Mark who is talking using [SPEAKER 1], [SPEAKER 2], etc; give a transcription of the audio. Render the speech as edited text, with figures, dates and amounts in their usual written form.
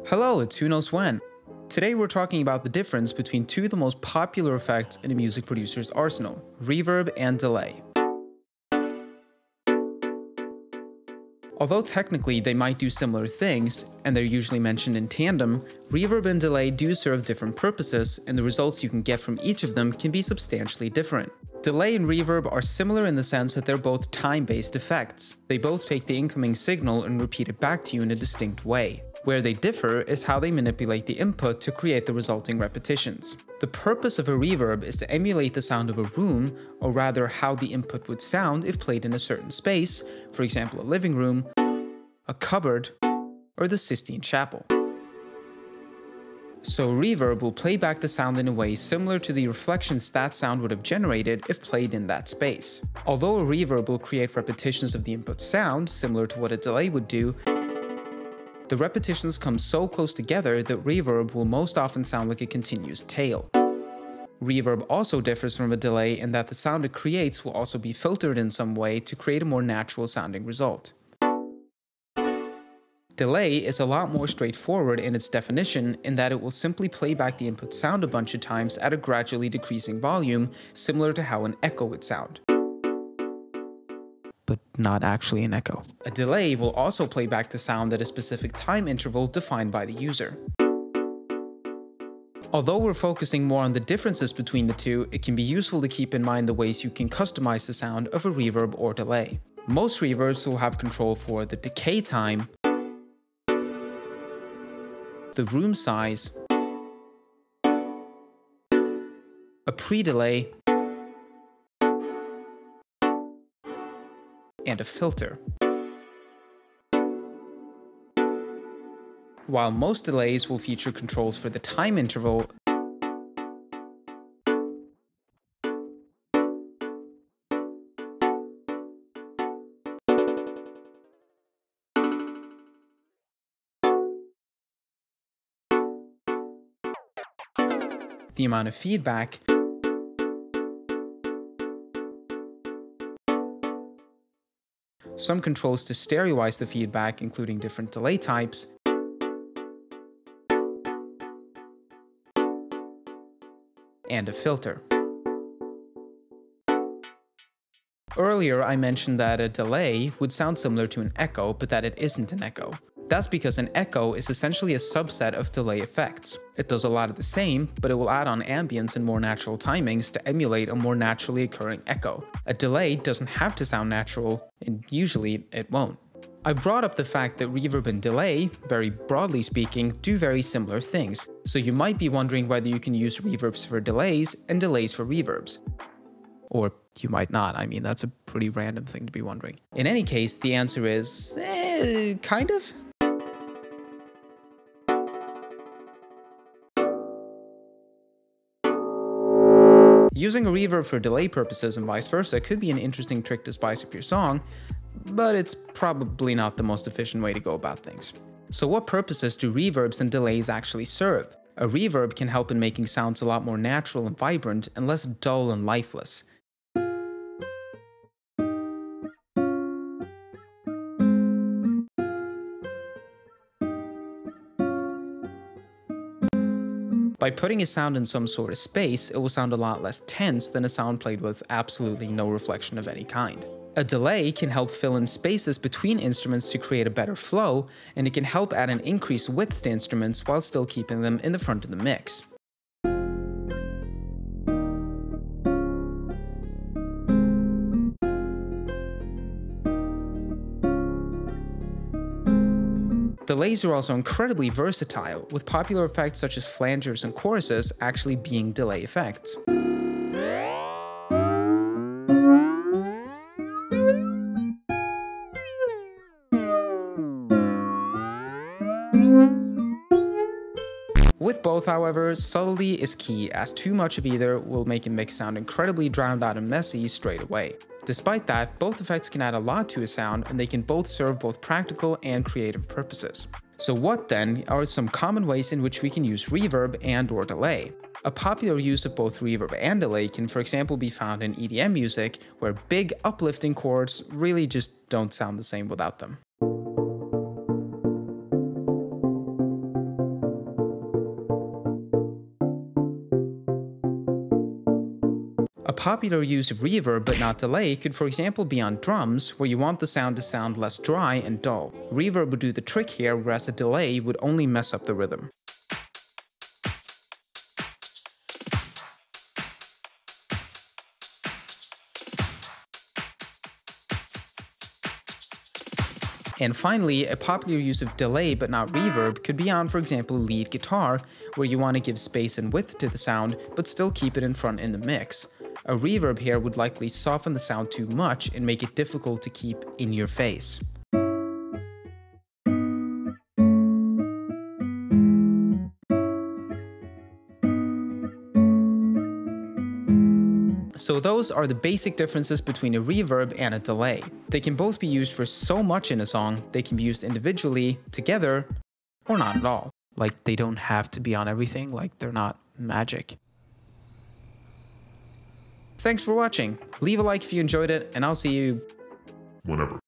[SPEAKER 1] Hello, it's Who Knows When. Today we're talking about the difference between two of the most popular effects in a music producer's arsenal, reverb and delay. Although technically they might do similar things, and they're usually mentioned in tandem, reverb and delay do serve different purposes, and the results you can get from each of them can be substantially different. Delay and reverb are similar in the sense that they're both time-based effects. They both take the incoming signal and repeat it back to you in a distinct way. Where they differ is how they manipulate the input to create the resulting repetitions. The purpose of a reverb is to emulate the sound of a room, or rather how the input would sound if played in a certain space, for example a living room, a cupboard, or the Sistine Chapel. So reverb will play back the sound in a way similar to the reflections that sound would have generated if played in that space. Although a reverb will create repetitions of the input sound, similar to what a delay would do, the repetitions come so close together that reverb will most often sound like a continuous tail. Reverb also differs from a delay in that the sound it creates will also be filtered in some way to create a more natural sounding result. Delay is a lot more straightforward in its definition in that it will simply play back the input sound a bunch of times at a gradually decreasing volume, similar to how an echo would sound. But not actually an echo. A delay will also play back the sound at a specific time interval defined by the user. Although we're focusing more on the differences between the two, it can be useful to keep in mind the ways you can customize the sound of a reverb or delay. Most reverbs will have control for the decay time, the room size, a pre-delay, and a filter. While most delays will feature controls for the time interval, the amount of feedback, some controls to stereoize the feedback, including different delay types, and a filter. Earlier, I mentioned that a delay would sound similar to an echo, but that it isn't an echo. That's because an echo is essentially a subset of delay effects. It does a lot of the same, but it will add on ambience and more natural timings to emulate a more naturally occurring echo. A delay doesn't have to sound natural, and usually it won't. I brought up the fact that reverb and delay, very broadly speaking, do very similar things, so you might be wondering whether you can use reverbs for delays and delays for reverbs. Or you might not. I mean, that's a pretty random thing to be wondering. In any case, the answer is, kind of. Using a reverb for delay purposes and vice versa could be an interesting trick to spice up your song, but it's probably not the most efficient way to go about things. So what purposes do reverbs and delays actually serve? A reverb can help in making sounds a lot more natural and vibrant and less dull and lifeless. By putting a sound in some sort of space, it will sound a lot less tense than a sound played with absolutely no reflection of any kind. A delay can help fill in spaces between instruments to create a better flow, and it can help add an increased width to instruments while still keeping them in the front of the mix. Delays are also incredibly versatile, with popular effects such as flangers and choruses actually being delay effects. With both, however, subtlety is key, as too much of either will make a mix sound incredibly drowned out and messy straight away. Despite that, both effects can add a lot to a sound, and they can both serve both practical and creative purposes. So what then are some common ways in which we can use reverb and/or delay? A popular use of both reverb and delay can, for example, be found in EDM music, where big uplifting chords really just don't sound the same without them. A popular use of reverb but not delay could for example be on drums, where you want the sound to sound less dry and dull. Reverb would do the trick here, whereas a delay would only mess up the rhythm. And finally, a popular use of delay but not reverb could be on, for example, lead guitar, where you want to give space and width to the sound, but still keep it in front in the mix. A reverb here would likely soften the sound too much and make it difficult to keep in your face. So those are the basic differences between a reverb and a delay. They can both be used for so much in a song, they can be used individually, together, or not at all. Like, they don't have to be on everything, like they're not magic. Thanks for watching. Leave a like if you enjoyed it, and I'll see you
[SPEAKER 2] whenever.